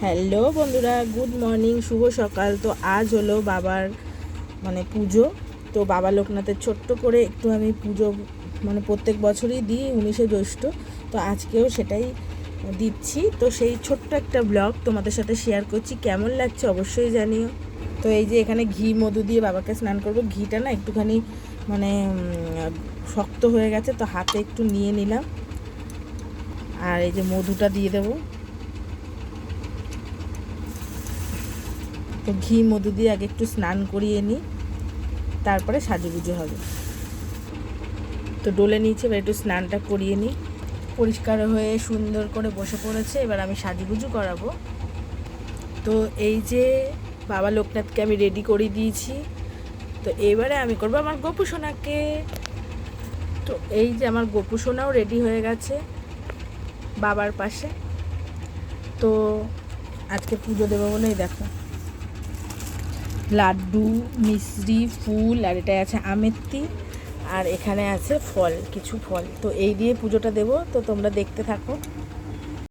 Hello বন্ধুরা, good morning, শুভ সকাল। তো আজ হলো বাবার পুজো। তো বাবা লোকনাথের ছোট্ট করে একটু আমি পুজো প্রত্যেক বছরই দিই 19শে জ্যৈষ্ঠ। তো আজকেও সেটাই দিচ্ছি। তো সেই ছোট্ট একটা ব্লগ তোমাদের সাথে শেয়ার করছি। কেমন লাগছে অবশ্যই জানিও। তো এই যে এখানে ঘি মধু দিয়ে বাবাকে স্নান করব। ঘিটা না একটুখানি শক্ত হয়ে গেছে, তো হাতে একটু নিয়ে নিলাম। আর এই যে মধুটা দিয়ে দেবো। তো ঘি মধু দিয়ে আগে একটু স্নান করিয়ে নিই, তারপরে সাজুগুজু হবে। তো ডলে নিয়েছি, এবার একটু স্নানটা করিয়ে নিই। পরিষ্কার হয়ে সুন্দর করে বসে পড়েছে, এবার আমি সাজুগুজু করাবো। তো এই যে বাবা লোকনাথকে আমি রেডি করে দিয়েছি। তো এবারে আমি করবো আমার গোপু সোনাকে। তো এই যে আমার গোপু সোনাও রেডি হয়ে গেছে বাবার পাশে। তো আজকে পুজো দেবো বলেই দেখো, লাড্ডু, মিষ্টি, ফুল, আর এটা আছে আমেত্তি, আর এখানে আছে ফল, কিছু ফল। তো এই দিয়ে পুজোটা দেবো। তো তোমরা দেখতে থাকো।